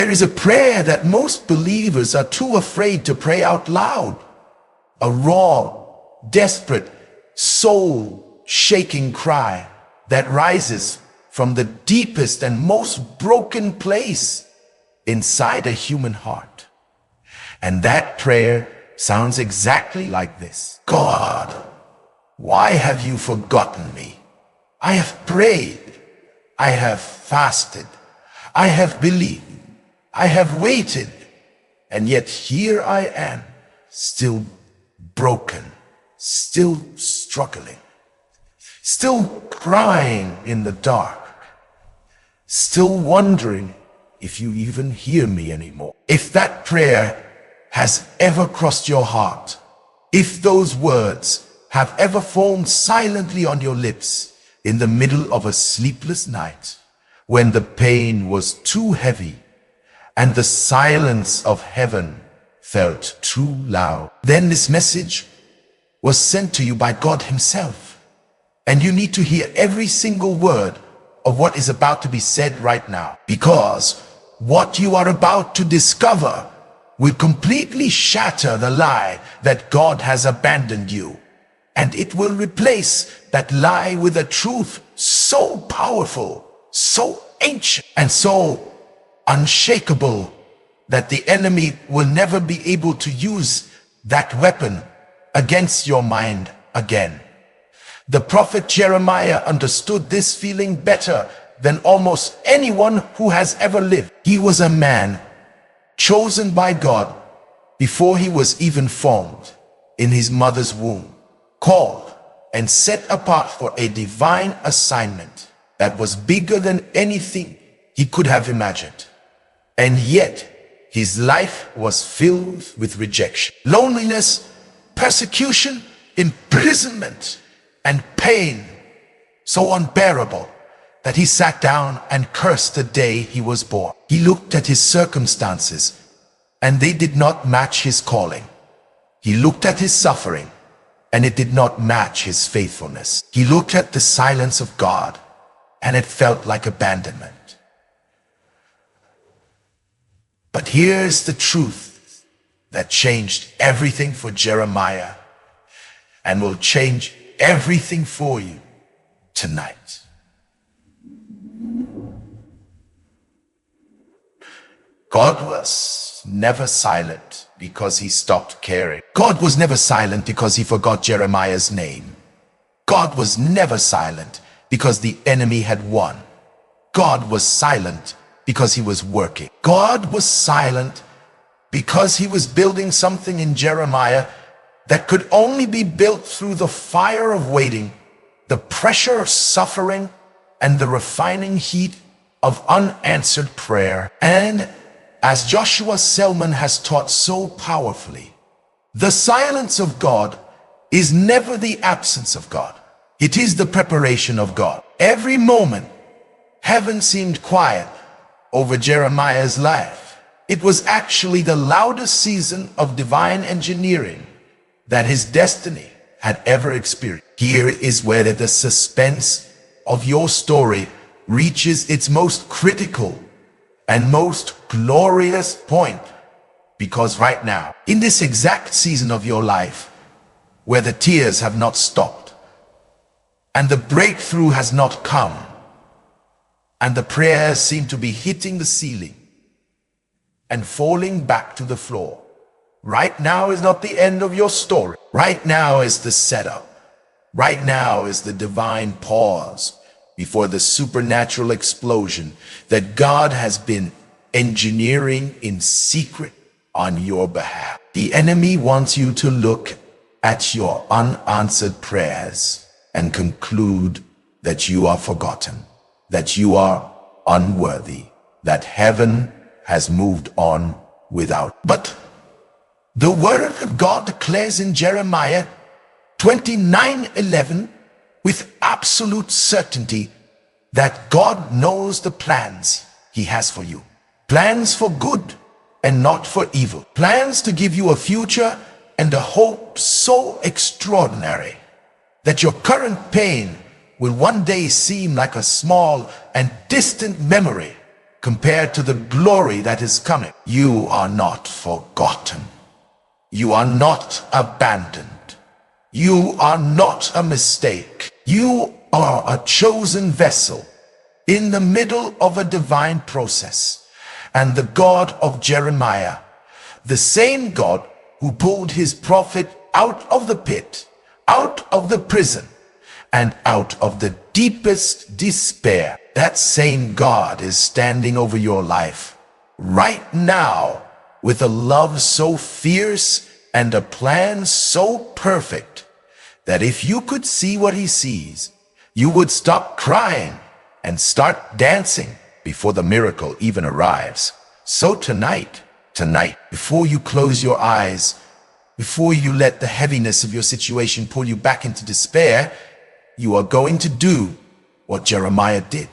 There is a prayer that most believers are too afraid to pray out loud. A raw, desperate, soul-shaking cry that rises from the deepest and most broken place inside a human heart. And that prayer sounds exactly like this. God, why have you forgotten me? I have prayed, I have fasted, I have believed, I have waited, and yet here I am, still broken, still struggling, still crying in the dark, still wondering if you even hear me anymore. If that prayer has ever crossed your heart, if those words have ever fallen silently on your lips in the middle of a sleepless night, when the pain was too heavy and the silence of heaven felt too loud, then this message was sent to you by God himself. And you need to hear every single word of what is about to be said right now, because what you are about to discover will completely shatter the lie that God has abandoned you. And it will replace that lie with a truth so powerful, so ancient, and so unshakable that the enemy will never be able to use that weapon against your mind again. The prophet Jeremiah understood this feeling better than almost anyone who has ever lived. He was a man chosen by God before he was even formed in his mother's womb, called and set apart for a divine assignment that was bigger than anything he could have imagined. And yet, his life was filled with rejection, loneliness, persecution, imprisonment, and pain so unbearable that he sat down and cursed the day he was born. He looked at his circumstances, and they did not match his calling. He looked at his suffering, and it did not match his faithfulness. He looked at the silence of God, and it felt like abandonment. But here's the truth that changed everything for Jeremiah and will change everything for you tonight. God was never silent because he stopped caring. God was never silent because he forgot Jeremiah's name. God was never silent because the enemy had won. God was silent because he was working. God was silent because he was building something in Jeremiah that could only be built through the fire of waiting, the pressure of suffering, and the refining heat of unanswered prayer. And as Joshua Selman has taught so powerfully, the silence of God is never the absence of God. It is the preparation of God. Every moment, heaven seemed quiet over Jeremiah's life. It was actually the loudest season of divine engineering that his destiny had ever experienced. Here is where the suspense of your story reaches its most critical and most glorious point, because right now, in this exact season of your life, where the tears have not stopped, and the breakthrough has not come, and the prayers seem to be hitting the ceiling and falling back to the floor, right now is not the end of your story. Right now is the setup. Right now is the divine pause before the supernatural explosion that God has been engineering in secret on your behalf. The enemy wants you to look at your unanswered prayers and conclude that you are forgotten, that you are unworthy, that heaven has moved on without. But the word of God declares in Jeremiah 29:11 with absolute certainty that God knows the plans he has for you. Plans for good and not for evil. Plans to give you a future and a hope so extraordinary that your current pain will one day seem like a small and distant memory compared to the glory that is coming. You are not forgotten. You are not abandoned. You are not a mistake. You are a chosen vessel in the middle of a divine process. And the God of Jeremiah, the same God who pulled his prophet out of the pit, out of the prison, and out of the deepest despair, that same God is standing over your life right now with a love so fierce and a plan so perfect that if you could see what he sees, you would stop crying and start dancing before the miracle even arrives. So tonight, before you close your eyes, before you let the heaviness of your situation pull you back into despair, you are going to do what Jeremiah did.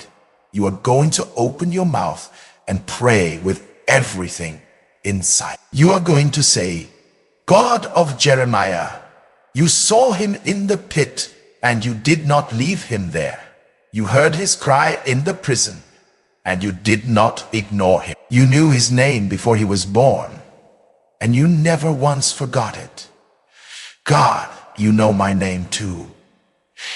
You are going to open your mouth and pray with everything inside. You are going to say, God of Jeremiah, you saw him in the pit and you did not leave him there. You heard his cry in the prison and you did not ignore him. You knew his name before he was born and you never once forgot it. God, you know my name too.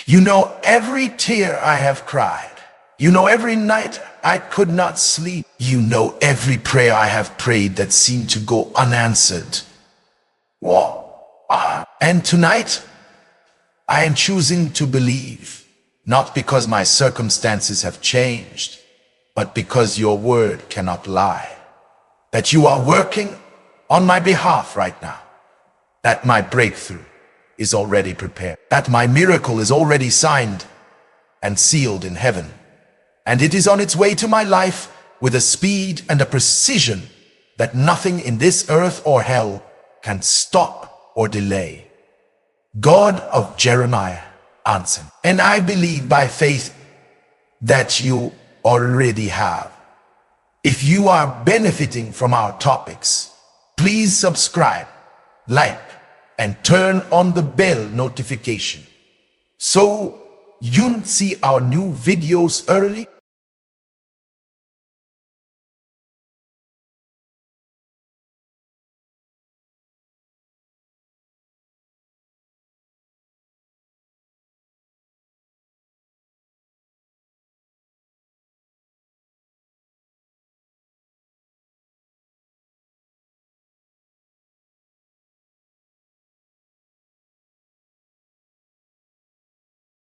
You know every tear I have cried. You know every night I could not sleep. You know every prayer I have prayed that seemed to go unanswered. And tonight, I am choosing to believe, not because my circumstances have changed, but because your word cannot lie. That you are working on my behalf right now. That my breakthrough is already prepared. That my miracle is already signed and sealed in heaven. And it is on its way to my life with a speed and a precision that nothing in this earth or hell can stop or delay. God of Jeremiah, answer. And I believe by faith that you already have. If you are benefiting from our topics, please subscribe, like, and turn on the bell notification so you see our new videos early.